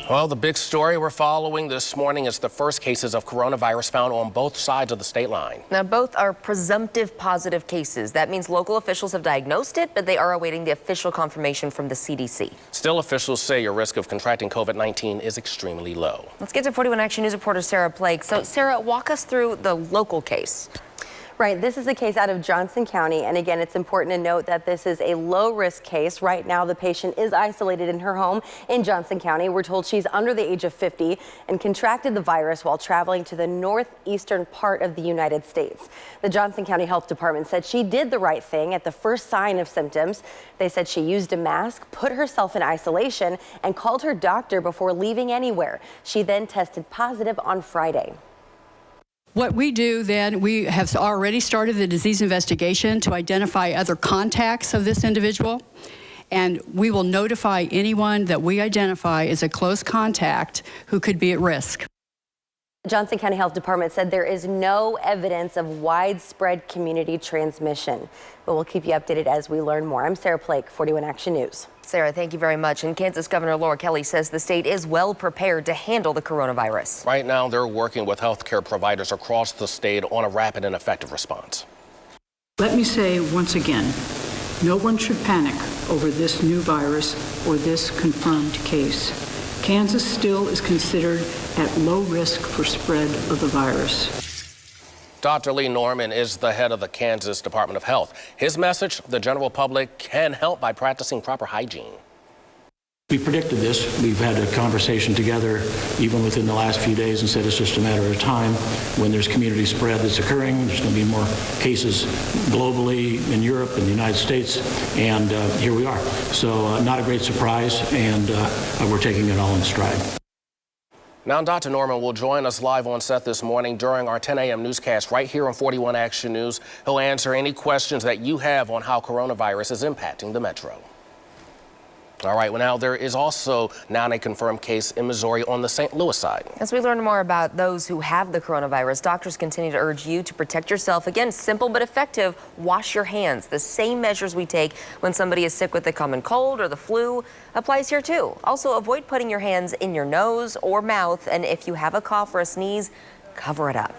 Well, the big story we're following this morning is the first cases of coronavirus found on both sides of the state line. Now, both are presumptive positive cases. That means local officials have diagnosed it, but they are awaiting the official confirmation from the CDC. Still, officials say your risk of contracting COVID-19 is extremely low. Let's get to 41 Action News reporter Sarah Blake. So, Sarah, walk us through the local case. Right, this is a case out of Johnson County, and again, it's important to note that this is a low-risk case. Right now, the patient is isolated in her home in Johnson County. We're told she's under the age of 50 and contracted the virus while traveling to the northeastern part of the United States. The Johnson County Health Department said she did the right thing at the first sign of symptoms. They said she used a mask, put herself in isolation, and called her doctor before leaving anywhere. She then tested positive on Friday. What we do then, we have already started the disease investigation to identify other contacts of this individual, and we will notify anyone that we identify as a close contact who could be at risk. The Johnson County Health Department said there is no evidence of widespread community transmission, but we'll keep you updated as we learn more. I'm Sarah Blake, 41 Action News. Sarah, thank you very much. And Kansas Governor Laura Kelly says the state is well prepared to handle the coronavirus. Right now, they're working with healthcare providers across the state on a rapid and effective response. Let me say once again, no one should panic over this new virus or this confirmed case. Kansas still is considered at low risk for spread of the virus. Dr. Lee Norman is the head of the Kansas Department of Health. His message, the general public can help by practicing proper hygiene. We predicted this. We've had a conversation together even within the last few days and said it's just a matter of time when there's community spread that's occurring. There's going to be more cases globally in Europe and the United States, and here we are. So not a great surprise, and we're taking it all in stride. Now, Dr. Norman will join us live on set this morning during our 10 a.m. newscast right here on 41 Action News. He'll answer any questions that you have on how coronavirus is impacting the metro. All right, well, now there is also now a confirmed case in Missouri on the St. Louis side. As we learn more about those who have the coronavirus, doctors continue to urge you to protect yourself. Again, simple but effective, wash your hands. The same measures we take when somebody is sick with the common cold or the flu applies here too. Also, avoid putting your hands in your nose or mouth, and if you have a cough or a sneeze, cover it up.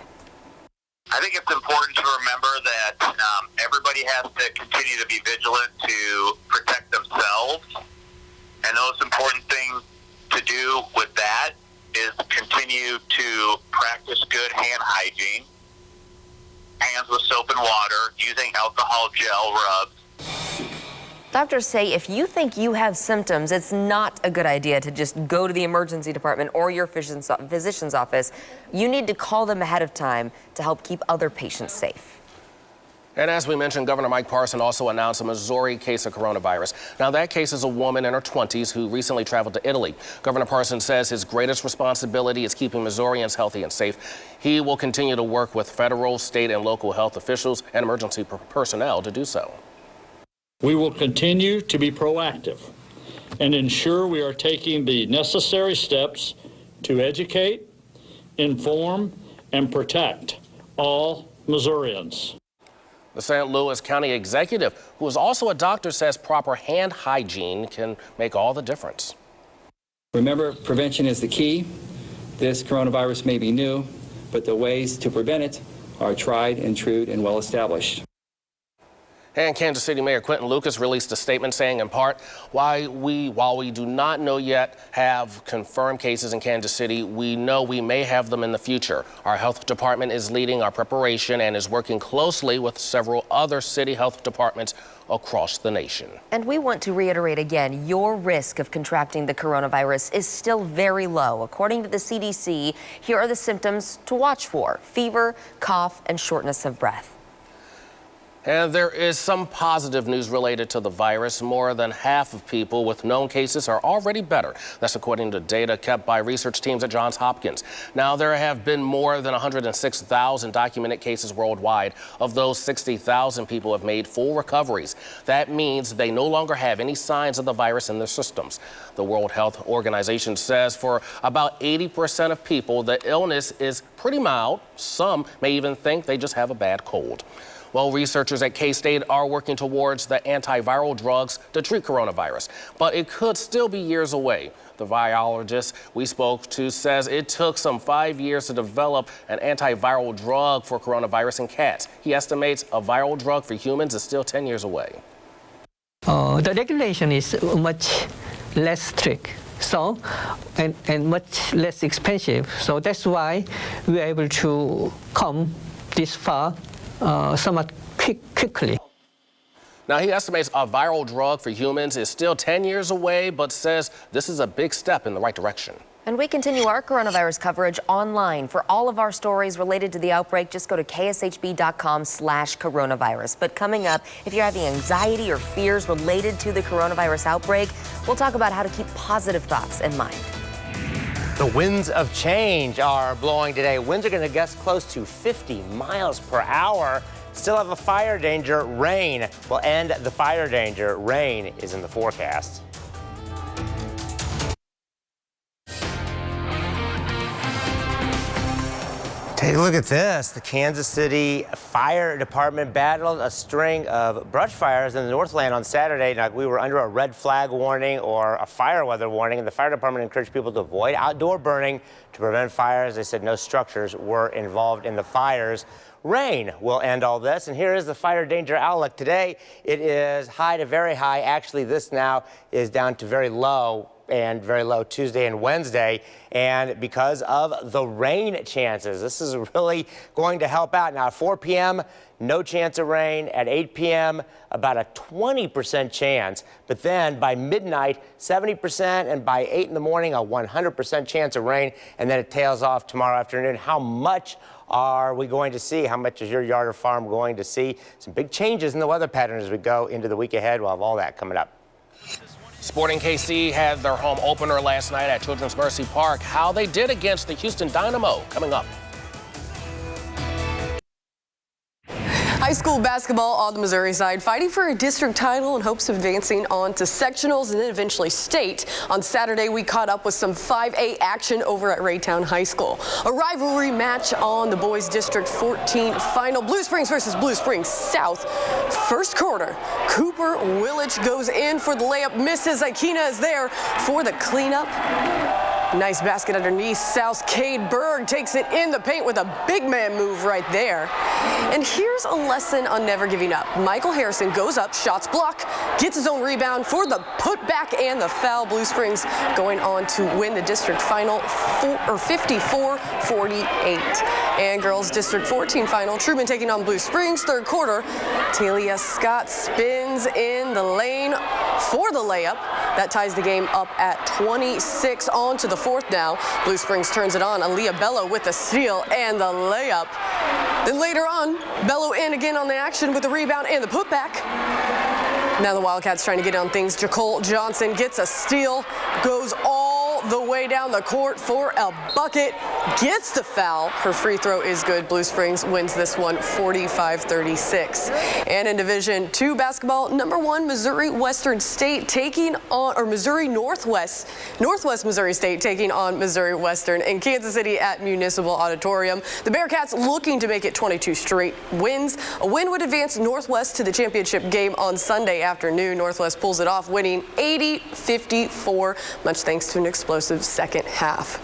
I think it's important to remember that everybody has to continue to be vigilant to protect themselves. And the most important thing to do with that is continue to practice good hand hygiene, hands with soap and water, using alcohol gel rubs. Doctors say if you think you have symptoms, it's not a good idea to just go to the emergency department or your physician's office. You need to call them ahead of time to help keep other patients safe. And as we mentioned, Governor Mike Parson also announced a Missouri case of coronavirus. Now, that case is a woman in her 20s who recently traveled to Italy. Governor Parson says his greatest responsibility is keeping Missourians healthy and safe. He will continue to work with federal, state, and local health officials and emergency personnel to do so. We will continue to be proactive and ensure we are taking the necessary steps to educate, inform, and protect all Missourians. The St. Louis County executive, who is also a doctor, says proper hand hygiene can make all the difference. Remember, prevention is the key. This coronavirus may be new, but the ways to prevent it are tried and true and well established. And Kansas City Mayor Quinton Lucas released a statement saying, in part, while we do not know yet have confirmed cases in Kansas City, we know we may have them in the future. Our health department is leading our preparation and is working closely with several other city health departments across the nation. And we want to reiterate again, your risk of contracting the coronavirus is still very low. According to the CDC, here are the symptoms to watch for: fever, cough, and shortness of breath. And there is some positive news related to the virus. More than half of people with known cases are already better. That's according to data kept by research teams at Johns Hopkins. Now, there have been more than 106,000 documented cases worldwide. Of those, 60,000 people have made full recoveries. That means they no longer have any signs of the virus in their systems. The World Health Organization says for about 80% of people, the illness is pretty mild. Some may even think they just have a bad cold. Well, researchers at K-State are working towards the antiviral drugs to treat coronavirus, but it could still be years away. The virologist we spoke to says it took some 5 years to develop an antiviral drug for coronavirus in cats. He estimates a viral drug for humans is still 10 years away. The regulation is much less strict, so and much less expensive. So that's why we are able to come this far somewhat quickly. Now, he estimates a viral drug for humans is still 10 years away, but says this is a big step in the right direction. And we continue our coronavirus coverage online. For all of our stories related to the outbreak, just go to kshb.com/coronavirus. But coming up, if you're having anxiety or fears related to the coronavirus outbreak, we'll talk about how to keep positive thoughts in mind. The winds of change are blowing today. Winds are going to gust close to 50 miles per hour. Still have a fire danger. Rain will end the fire danger. Rain is in the forecast. Take a look at this. The Kansas City Fire Department battled a string of brush fires in the Northland on Saturday. Now, we were under a red flag warning or a fire weather warning, and the fire department encouraged people to avoid outdoor burning to prevent fires. They said no structures were involved in the fires. Rain will end all this, and here is the fire danger outlook. Today, it is high to very high. Actually, this now is down to very low, and very low Tuesday and Wednesday. And because of the rain chances, this is really going to help out. Now, at 4 p.m., no chance of rain. At 8 p.m., about a 20% chance. But then by midnight, 70%, and by 8 in the morning, a 100% chance of rain. And then it tails off tomorrow afternoon. How much are we going to see? How much is your yard or farm going to see? Some big changes in the weather pattern as we go into the week ahead. We'll have all that coming up. Sporting KC had their home opener last night at Children's Mercy Park. How they did against the Houston Dynamo, coming up. High school basketball on the Missouri side fighting for a district title in hopes of advancing on to sectionals and then eventually state. On Saturday, we caught up with some 5A action over at Raytown High School. A rivalry match on the boys District 14 final. Blue Springs versus Blue Springs South. First quarter, Cooper Willich goes in for the layup, misses. Ikena is there for the cleanup. Nice basket underneath. South Cade Berg takes it in the paint with a big man move right there. And here's a lesson on never giving up. Michael Harrison goes up, shots blocked, gets his own rebound for the putback and the foul. Blue Springs going on to win the district final 54-48. And girls district 14 final, Truman taking on Blue Springs. Third quarter, Talia Scott spins in the lane for the layup. That ties the game up at 26. On to the fourth now. Blue Springs turns it on. Aaliyah Bello with the steal and the layup. Then later on, Bello in again on the action with the rebound and the putback. Now the Wildcats trying to get on things. Jacole Johnson gets a steal, goes all the way down the court for a bucket, gets the foul. Her free throw is good. Blue Springs wins this one 45-36. And in Division II basketball, number 1 Missouri Western State taking on, or Missouri Northwest Missouri State taking on Missouri Western in Kansas City at Municipal Auditorium. The Bearcats looking to make it 22 straight wins. A win would advance Northwest to the championship game on Sunday afternoon. Northwest pulls it off, winning 80-54, much thanks to an explosive second half.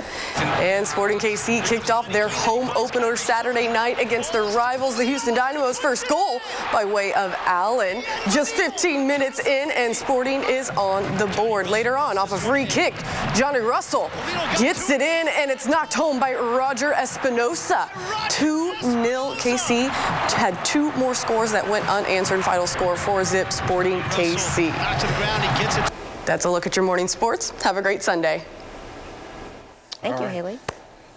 And Sporting KC kicked off their home opener Saturday night against their rivals, the Houston Dynamo's first goal by way of Allen. Just 15 minutes in, and Sporting is on the board. Later on, off a free kick, Johnny Russell gets it in, and it's knocked home by Roger Espinosa. 2-0 KC. Had 2 more scores that went unanswered. Final score 4-zip Sporting KC. That's a look at your morning sports. Have a great Sunday. Thank you, Haley.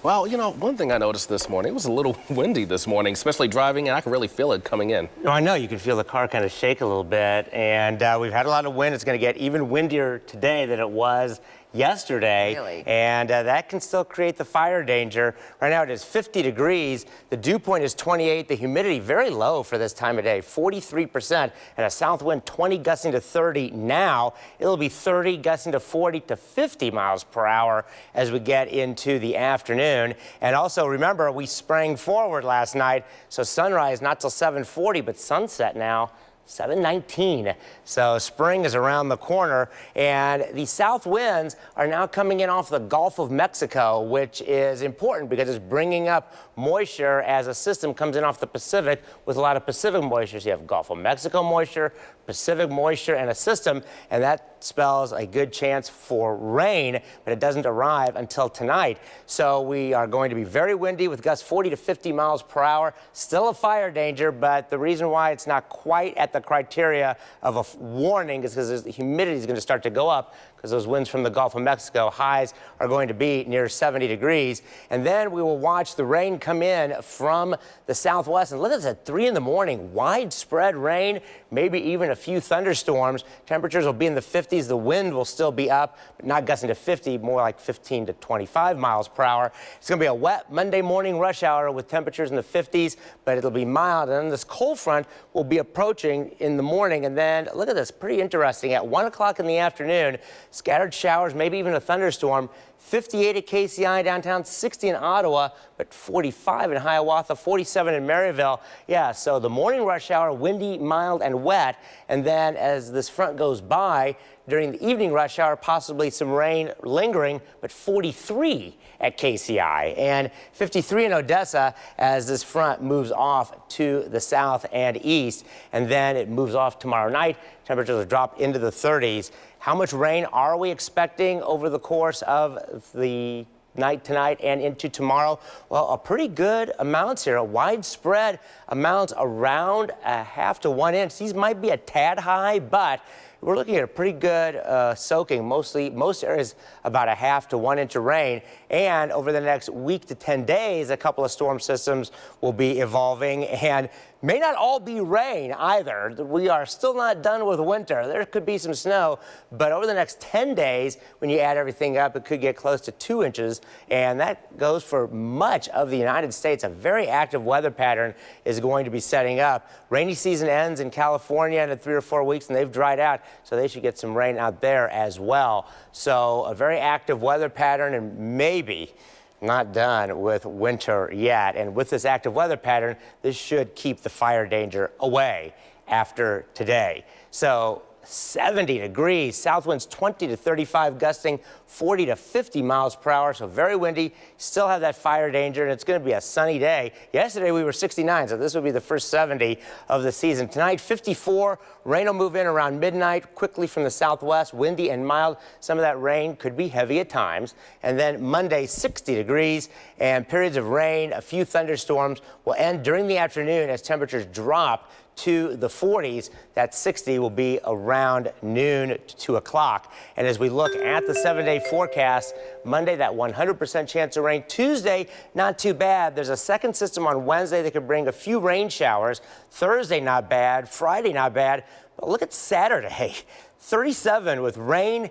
Well, you know, one thing I noticed this morning, it was a little windy this morning, especially driving, and I could really feel it coming in. No, I know. You can feel the car kind of shake a little bit, and we've had a lot of wind. It's going to get even windier today than it was yesterday. Really? And that can still create the fire danger. Right now it is 50 degrees. The dew point is 28. The humidity very low for this time of day, 43%, and a south wind 20 gusting to 30 now. It'll be 30 gusting to 40 to 50 miles per hour as we get into the afternoon. And also remember, we sprang forward last night, so sunrise not till 7:40, but sunset now 7:19. So spring is around the corner, and the south winds are now coming in off the Gulf of Mexico, which is important because it's bringing up moisture as a system comes in off the Pacific with a lot of Pacific moisture. So you have Gulf of Mexico moisture, Pacific moisture, and a system, and that spells a good chance for rain, but it doesn't arrive until tonight. So we are going to be very windy with gusts 40 to 50 miles per hour. Still a fire danger, but the reason why it's not quite at the criteria of a warning is because the humidity is going to start to go up because those winds from the Gulf of Mexico, highs are going to be near 70 degrees. And then we will watch the rain come in from the southwest. And look at this at 3 in the morning, widespread rain, maybe even a few thunderstorms. Temperatures will be in the 50s. The wind will still be up, but not gusting to 50, more like 15 to 25 miles per hour. It's going to be a wet Monday morning rush hour with temperatures in the 50s, but it'll be mild. And then this cold front will be approaching in the morning. And then look at this, pretty interesting. At 1 o'clock in the afternoon, scattered showers, maybe even a thunderstorm. 58 at KCI downtown, 60 in Ottawa, but 45 in Hiawatha, 47 in Maryville. Yeah, so the morning rush hour, windy, mild, and wet. And then as this front goes by, during the evening rush hour, possibly some rain lingering, but 43 at KCI and 53 in Odessa as this front moves off to the south and east. And then it moves off tomorrow night. Temperatures will drop into the 30s. How much rain are we expecting over the course of the night tonight and into tomorrow? Well, a pretty good amounts here, a widespread amounts around a half to 1 inch. These might be a tad high, but we're looking at a pretty good soaking. Most areas about a half to 1 inch of rain. And over the next week to 10 days, a couple of storm systems will be evolving and may not all be rain either. We are still not done with winter. There could be some snow, but over the next 10 days, when you add everything up, it could get close to 2 inches. And that goes for much of the United States. A very active weather pattern is going to be setting up. Rainy season ends in California in 3 or 4 weeks, and they've dried out. So they should get some rain out there as well. So a very active weather pattern, and maybe not done with winter yet. And with this active weather pattern, this should keep the fire danger away after today. So 70 degrees, south winds 20 to 35, gusting 40 to 50 miles per hour. So very windy, still have that fire danger, and it's going to be a sunny day. Yesterday we were 69, so this will be the first 70 of the season. Tonight 54, rain will move in around midnight, quickly from the southwest, windy and mild. Some of that rain could be heavy at times. And then Monday 60 degrees and periods of rain, a few thunderstorms will end during the afternoon as temperatures drop to the 40s. That 60 will be around noon to 2 o'clock. And as we look at the 7-day forecast, Monday, that 100% chance of rain. Tuesday, not too bad. There's a second system on Wednesday that could bring a few rain showers. Thursday, not bad. Friday, not bad. But look at Saturday, 37 with rain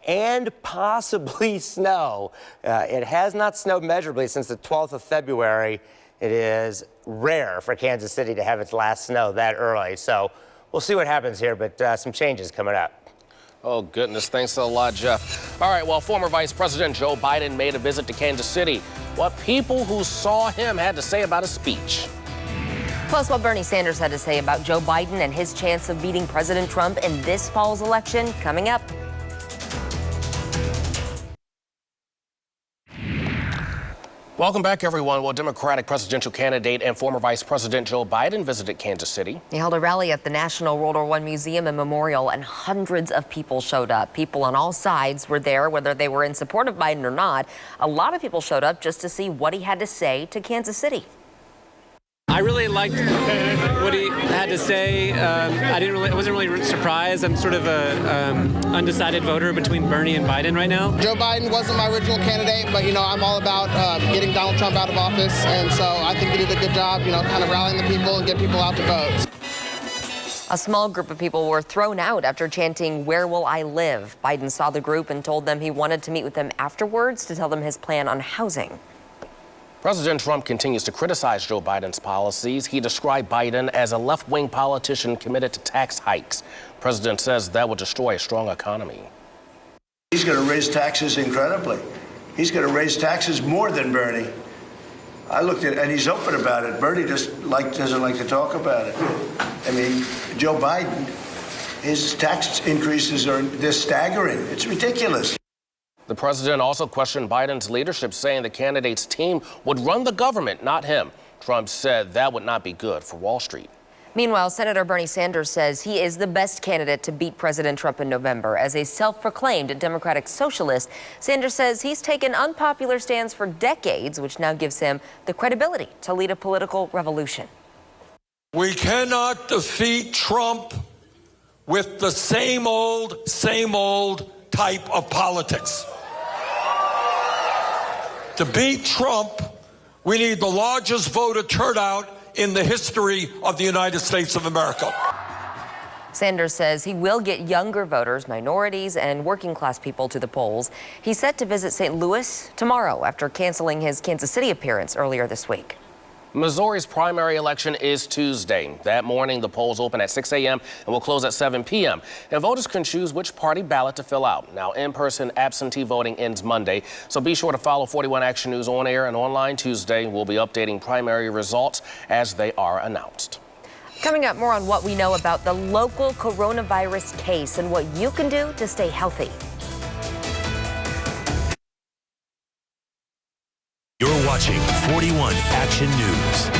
and possibly snow. It has not snowed measurably since the 12th of February. It is rare for Kansas City to have its last snow that early. So we'll see what happens here, but some changes coming up. Oh, goodness. Thanks a lot, Jeff. All right, well, former Vice President Joe Biden made a visit to Kansas City. What people who saw him had to say about his speech. Plus, what Bernie Sanders had to say about Joe Biden and his chance of beating President Trump in this fall's election, coming up. Welcome back, everyone. Well, Democratic presidential candidate and former Vice President Joe Biden visited Kansas City. He held a rally at the National World War I Museum and Memorial, and hundreds of people showed up. People on all sides were there, whether they were in support of Biden or not. A lot of people showed up just to see what he had to say to Kansas City. I really liked what he had to say. I wasn't really surprised. I'm sort of a undecided voter between Bernie and Biden right now. Joe Biden wasn't my original candidate, but I'm all about getting Donald Trump out of office, and so I think he did a good job, kind of rallying the people and getting people out to vote. A small group of people were thrown out after chanting, "Where will I live?" Biden saw the group and told them he wanted to meet with them afterwards to tell them his plan on housing. President Trump continues to criticize Joe Biden's policies. He described Biden as a left-wing politician committed to tax hikes. The president says that would destroy a strong economy. He's going to raise taxes incredibly. He's going to raise taxes more than Bernie. I looked at it, and he's open about it. Bernie doesn't like to talk about it. I mean, Joe Biden, his tax increases they're staggering. It's ridiculous. The president also questioned Biden's leadership, saying the candidate's team would run the government, not him. Trump said that would not be good for Wall Street. Meanwhile, Senator Bernie Sanders says he is the best candidate to beat President Trump in November. As a self-proclaimed Democratic socialist, Sanders says he's taken unpopular stands for decades, which now gives him the credibility to lead a political revolution. We cannot defeat Trump with the same old type of politics. To beat Trump, we need the largest voter turnout in the history of the United States of America. Sanders says he will get younger voters, minorities, and working class people to the polls. He's set to visit St. Louis tomorrow after canceling his Kansas City appearance earlier this week. Missouri's primary election is Tuesday. That morning, the polls open at 6 a.m. and will close at 7 p.m. And voters can choose which party ballot to fill out. Now, in-person absentee voting ends Monday, so be sure to follow 41 Action News on air and online Tuesday. We'll be updating primary results as they are announced. Coming up, more on what we know about the local coronavirus case and what you can do to stay healthy. You're watching 41 Action News.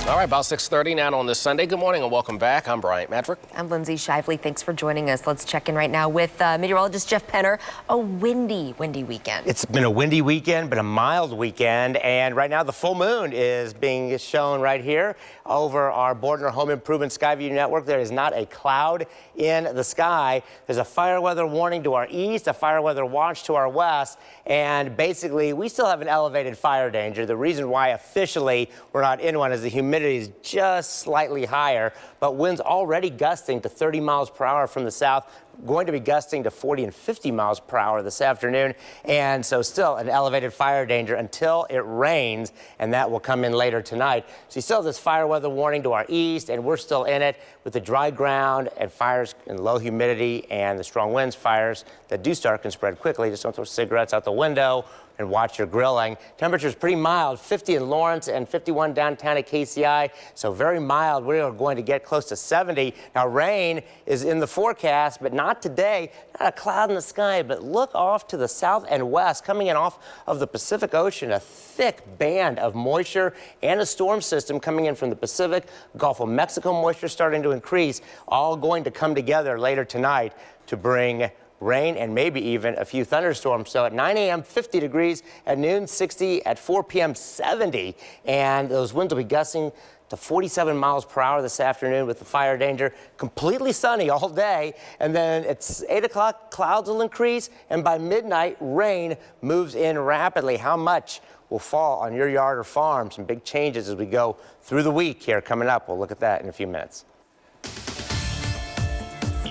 All right, about 6:30 now on this Sunday. Good morning and welcome back. I'm Bryant Madrick. I'm Lindsay Shively. Thanks for joining us. Let's check in right now with meteorologist Jeff Penner. A windy weekend. It's been a windy weekend, but a mild weekend. And right now the full moon is being shown right here over our Bordner Home Improvement Skyview Network. There is not a cloud in the sky. There's a fire weather warning to our east, a fire weather watch to our west. And basically, we still have an elevated fire danger. The reason why officially we're not in one is the humidity is just slightly higher, but winds already gusting to 30 miles per hour from the south, going to be gusting to 40 and 50 miles per hour this afternoon. And so still an elevated fire danger until it rains, and that will come in later tonight. So you still have this fire weather warning to our east, and we're still in it with the dry ground and fires and low humidity and the strong winds. Fires that do start can spread quickly. Just don't throw cigarettes out the window and watch your grilling. Temperature's pretty mild, 50 in Lawrence and 51 downtown at KCI. So very mild. We are going to get close to 70. Now rain is in the forecast, but not today. Not a cloud in the sky, but look off to the south and west, coming in off of the Pacific Ocean, a thick band of moisture and a storm system coming in from the Pacific, Gulf of Mexico moisture starting to increase, all going to come together later tonight to bring rain and maybe even a few thunderstorms. So at 9 a.m., 50 degrees, at noon, 60, at 4 p.m., 70. And those winds will be gusting to 47 miles per hour this afternoon with the fire danger. Completely sunny all day. And then it's 8 o'clock, clouds will increase. And by midnight, rain moves in rapidly. How much will fall on your yard or farm? Some big changes as we go through the week here coming up. We'll look at that in a few minutes.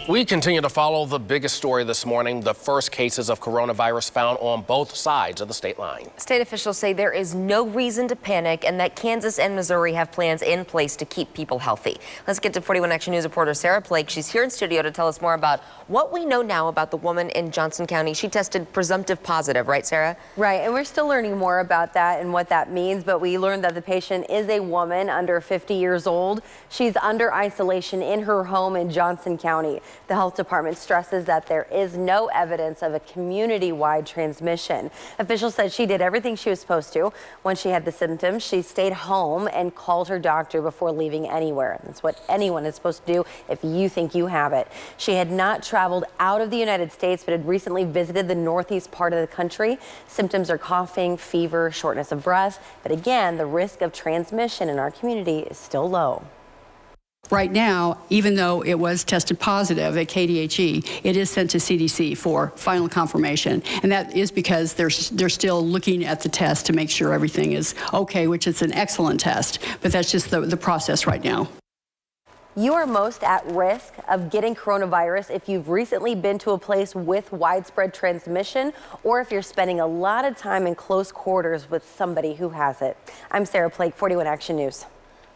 We continue to follow the biggest story this morning, the first cases of coronavirus found on both sides of the state line. State officials say there is no reason to panic and that Kansas and Missouri have plans in place to keep people healthy. Let's get to 41 Action News reporter Sarah Blake. She's here in studio to tell us more about what we know now about the woman in Johnson County. She tested presumptive positive, right, Sarah? Right, and we're still learning more about that and what that means, but we learned that the patient is a woman under 50 years old. She's under isolation in her home in Johnson County. The health department stresses that there is no evidence of a community-wide transmission. Officials said she did everything she was supposed to. When she had the symptoms, she stayed home and called her doctor before leaving anywhere. That's what anyone is supposed to do if you think you have it. She had not traveled out of the United States, but had recently visited the northeast part of the country. Symptoms are coughing, fever, shortness of breath. But again, the risk of transmission in our community is still low. Right now, even though it was tested positive at KDHE, it is sent to CDC for final confirmation. And that is because they're still looking at the test to make sure everything is okay, which is an excellent test. But that's just the process right now. You are most at risk of getting coronavirus if you've recently been to a place with widespread transmission or if you're spending a lot of time in close quarters with somebody who has it. I'm Sarah Plake, 41 Action News.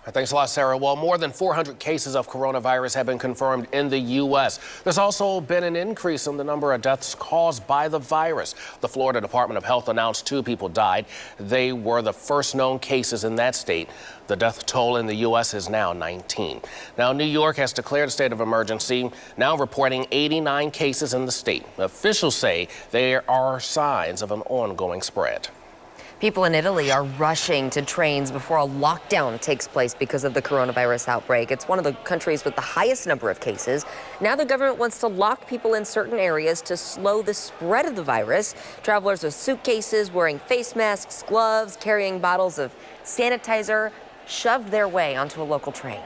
Thanks a lot, Sarah. Well, more than 400 cases of coronavirus have been confirmed in the U.S. There's also been an increase in the number of deaths caused by the virus. The Florida Department of Health announced 2 people died. They were the first known cases in that state. The death toll in the U.S. is now 19. Now, New York has declared a state of emergency, now reporting 89 cases in the state. Officials say there are signs of an ongoing spread. People in Italy are rushing to trains before a lockdown takes place because of the coronavirus outbreak. It's one of the countries with the highest number of cases. Now the government wants to lock people in certain areas to slow the spread of the virus. Travelers with suitcases, wearing face masks, gloves, carrying bottles of sanitizer, shoved their way onto a local train.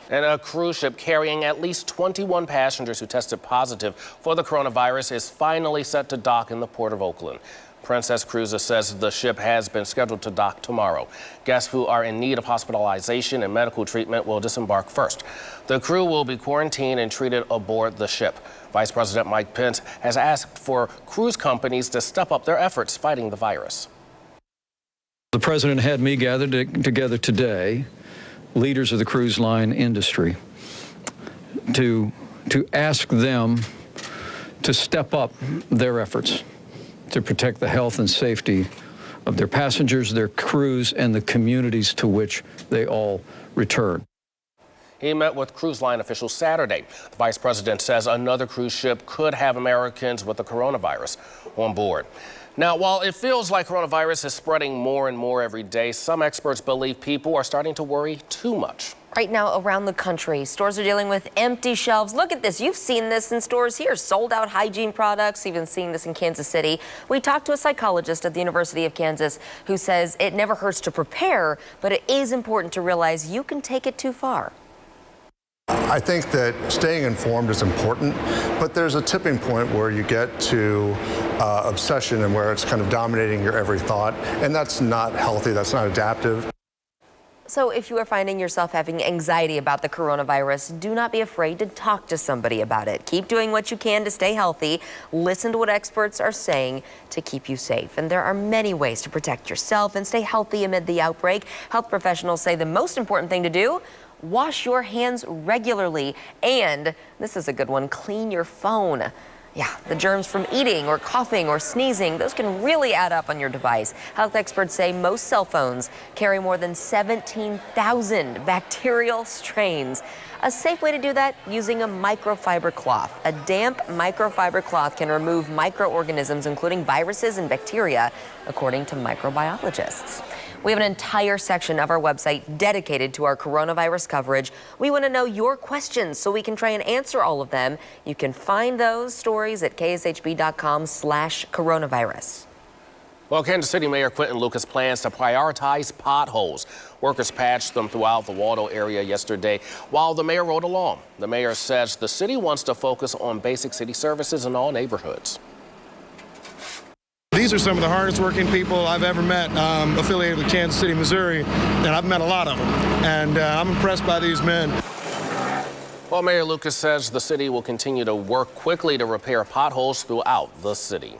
And a cruise ship carrying at least 21 passengers who tested positive for the coronavirus is finally set to dock in the port of Oakland. Princess Cruises says the ship has been scheduled to dock tomorrow. Guests who are in need of hospitalization and medical treatment will disembark first. The crew will be quarantined and treated aboard the ship. Vice President Mike Pence has asked for cruise companies to step up their efforts fighting the virus. The president had me gathered together today, leaders of the cruise line industry, to ask them to step up their efforts to protect the health and safety of their passengers, their crews, and the communities to which they all return. He met with cruise line officials Saturday. The vice president says another cruise ship could have Americans with the coronavirus on board. Now, while it feels like coronavirus is spreading more and more every day, some experts believe people are starting to worry too much. Right now around the country, stores are dealing with empty shelves. Look at this. You've seen this in stores here. Sold out hygiene products, even seeing this in Kansas City. We talked to a psychologist at the University of Kansas who says it never hurts to prepare, but it is important to realize you can take it too far. I think that staying informed is important, but there's a tipping point where you get to obsession and where it's kind of dominating your every thought, and that's not healthy, that's not adaptive. So if you are finding yourself having anxiety about the coronavirus, do not be afraid to talk to somebody about it. Keep doing what you can to stay healthy. Listen to what experts are saying to keep you safe. And there are many ways to protect yourself and stay healthy amid the outbreak. Health professionals say the most important thing to do: wash your hands regularly. And this is a good one: clean your phone. Yeah, the germs from eating or coughing or sneezing, those can really add up on your device. Health experts say most cell phones carry more than 17,000 bacterial strains. A safe way to do that: using a microfiber cloth. A damp microfiber cloth can remove microorganisms, including viruses and bacteria, according to microbiologists. We have an entire section of our website dedicated to our coronavirus coverage. We want to know your questions so we can try and answer all of them. You can find those stories at kshb.com/coronavirus. Well, Kansas City Mayor Quinton Lucas plans to prioritize potholes. Workers patched them throughout the Waldo area yesterday while the mayor rode along. The mayor says the city wants to focus on basic city services in all neighborhoods. These are some of the hardest working people I've ever met affiliated with Kansas City, Missouri, and I've met a lot of them, and I'm impressed by these men. Well, Mayor Lucas says the city will continue to work quickly to repair potholes throughout the city.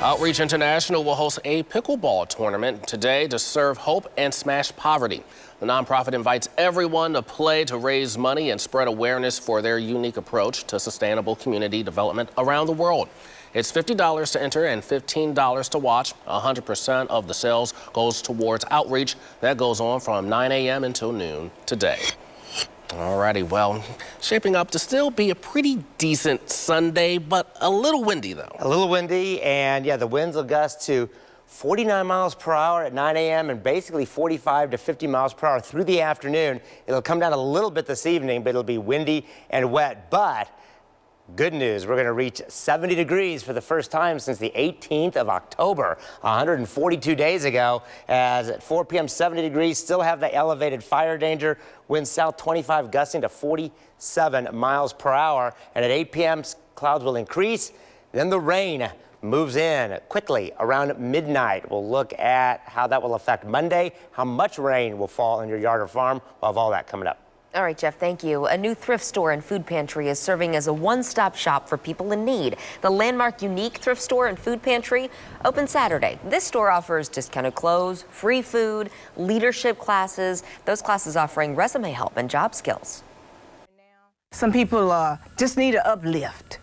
Outreach International will host a pickleball tournament today to serve hope and smash poverty. The nonprofit invites everyone to play to raise money and spread awareness for their unique approach to sustainable community development around the world. It's $50 to enter and $15 to watch. 100% of the sales goes towards outreach. That goes on from 9 a.m. until noon today. Alrighty, well, shaping up to still be a pretty decent Sunday, but a little windy though. A little windy, and yeah, the winds will gust to 49 miles per hour at 9 a.m. and basically 45 to 50 miles per hour through the afternoon. It'll come down a little bit this evening, but it'll be windy and wet. But good news, we're going to reach 70 degrees for the first time since the 18th of October, 142 days ago. As at 4 p.m., 70 degrees, still have the elevated fire danger. Winds south 25 gusting to 47 miles per hour. And at 8 p.m., clouds will increase. Then the rain moves in quickly around midnight. We'll look at how that will affect Monday, how much rain will fall in your yard or farm. We'll have all that coming up. All right, Jeff, thank you. A new thrift store and food pantry is serving as a one-stop shop for people in need. The landmark Unique Thrift Store and Food Pantry opened Saturday. This store offers discounted clothes, free food, leadership classes, those classes offering resume help and job skills. Some people just need an uplift.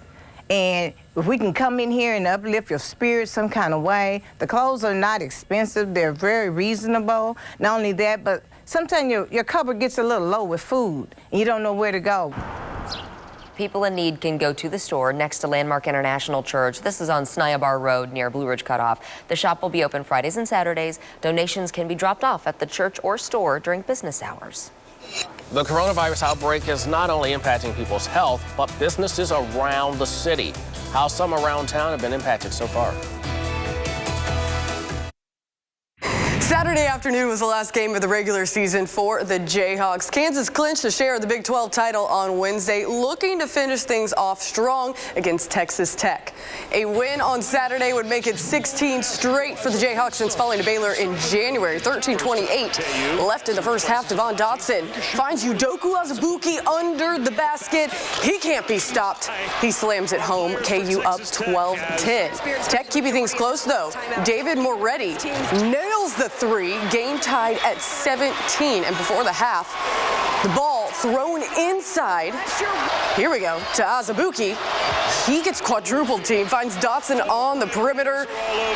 And if we can come in here and uplift your spirit some kind of way, the clothes are not expensive. They're very reasonable. Not only that, but sometimes your cupboard gets a little low with food and you don't know where to go. People in need can go to the store next to Landmark International Church. This is on Snyabar Road near Blue Ridge Cutoff. The shop will be open Fridays and Saturdays. Donations can be dropped off at the church or store during business hours. The coronavirus outbreak is not only impacting people's health, but businesses around the city. How some around town have been impacted so far. Saturday afternoon was the last game of the regular season for the Jayhawks. Kansas clinched a share of the Big 12 title on Wednesday, looking to finish things off strong against Texas Tech. A win on Saturday would make it 16 straight for the Jayhawks since falling to Baylor in January, 13-28. Left in the first half, Devon Dotson finds Udoka Azubuike under the basket. He can't be stopped. He slams it home, KU up 12-10. Tech keeping things close, though. David Moretti nails the three, game tied at 17. And before the half, the ball thrown inside. Here we go to Azubuike. He gets quadrupled team, finds Dotson on the perimeter,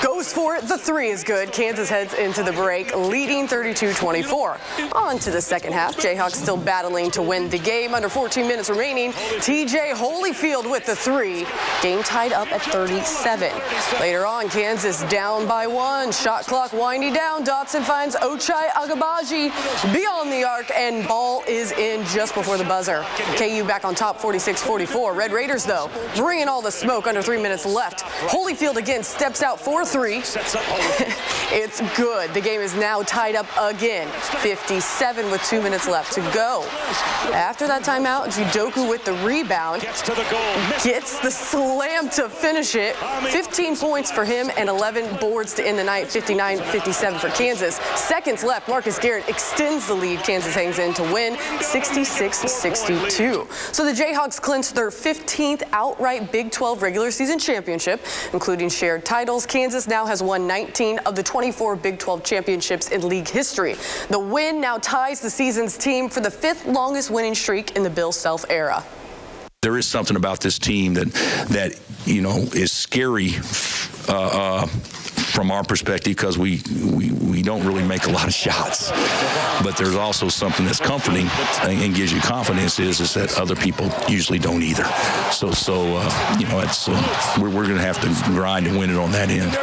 goes for it. The three is good. Kansas heads into the break, leading 32-24. On to the second half. Jayhawks still battling to win the game. Under 14 minutes remaining, TJ Holyfield with the three. Game tied up at 37. Later on, Kansas down by one. Shot clock winding down. Dotson finds Ochai Agbaji beyond the arc, and ball is in just before the buzzer. KU back on top 46-44. Red Raiders, though, bringing all the smoke under 3 minutes left. Holyfield again steps out for three. It's good. The game is now tied up again. 57 with 2 minutes left to go. After that timeout, Udoka with the rebound. Gets the slam to finish it. 15 points for him and 11 boards to end the night. 59-57 for Kansas. Seconds left. Marcus Garrett extends the lead. Kansas hangs in to win 66-62. So the Jayhawks clinched their 15th outright Big 12 regular season championship, including shared titles. Kansas now has won 19 of the 24 Big 12 championships in league history. The win now ties the season's team for the 5th longest winning streak in the Bill Self era. There is something about this team that you know is scary from our perspective because we don't really make a lot of shots. But there's also something that's comforting and gives you confidence is that other people usually don't either. So you know, it's we're going to have to grind and win it on that end.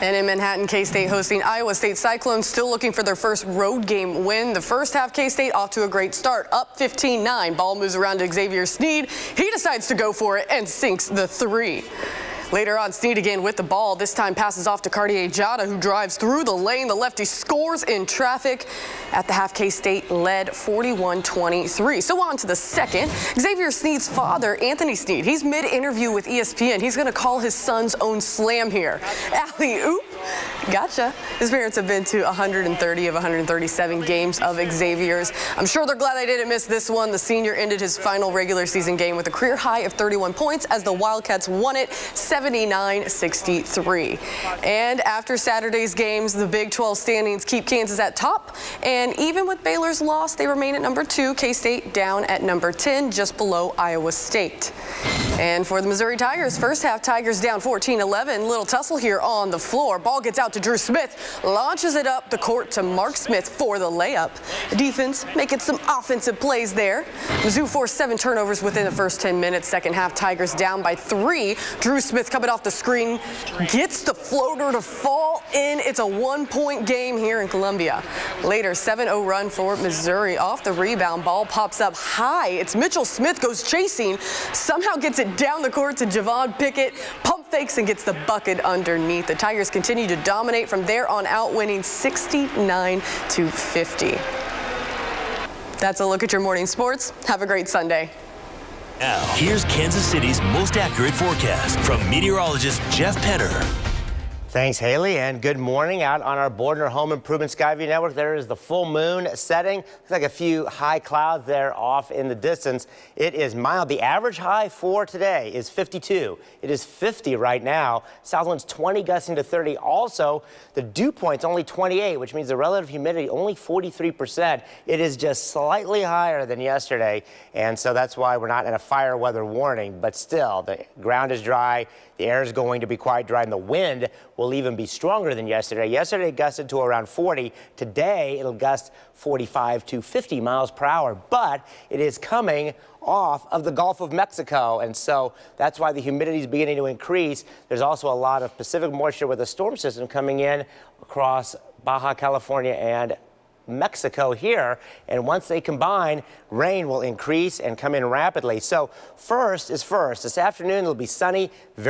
And in Manhattan, K-State hosting Iowa State Cyclones, still looking for their first road game win. The first half, K-State off to a great start, up 15-9. Ball moves around to Xavier Sneed. He decides to go for it and sinks the three. Later on, Sneed again with the ball. This time passes off to Cartier Jada, who drives through the lane. The lefty scores in traffic. At the half, K-State led 41-23. So on to the second. Xavier Sneed's father, Anthony Sneed, he's mid-interview with ESPN. He's going to call his son's own slam here. Alley-oop. Gotcha. His parents have been to 130 of 137 games of Xavier's. I'm sure they're glad they didn't miss this one. The senior ended his final regular season game with a career high of 31 points as the Wildcats won it 79-63. And after Saturday's games, the Big 12 standings keep Kansas at top. And even with Baylor's loss, they remain at number 2. K-State down at number 10, just below Iowa State. And for the Missouri Tigers, first half, Tigers down 14-11. Little tussle here on the floor. Ball gets out to Drew Smith, launches it up the court to Mark Smith for the layup. Defense making some offensive plays there. Mizzou forced 7 turnovers within the first 10 minutes. Second half, Tigers down by 3. Drew Smith coming off the screen, gets the floater to fall in. It's a 1-point game here in Columbia. Later, 7-0 run for Missouri. Off the rebound, ball pops up high. It's Mitchell Smith goes chasing, somehow gets it down the court to Javon Pickett, pump fakes and gets the bucket underneath. The Tigers continue to dominate from there on out, winning 69-50. That's a look at your morning sports. Have a great Sunday. Now, here's Kansas City's most accurate forecast from meteorologist Jeff Penner. Thanks, Haley, and good morning. Out on our Bordner Home Improvement Skyview Network, there is the full moon setting. Looks like a few high clouds there off in the distance. It is mild. The average high for today is 52. It is 50 right now. South winds 20 gusting to 30. Also, the dew point's only 28, which means the relative humidity only 43%. It is just slightly higher than yesterday, and so that's why we're not in a fire weather warning. But still, the ground is dry. The air is going to be quite dry, and the wind will even be stronger than yesterday. Yesterday it gusted to around 40. Today it'll gust 45 to 50 miles per hour, but it is coming off of the Gulf of Mexico, and so that's why the humidity is beginning to increase. There's also a lot of Pacific moisture with a storm system coming in across Baja California and Mexico here, and once they combine, rain will increase and come in rapidly. So first is first. This afternoon it'll be sunny, very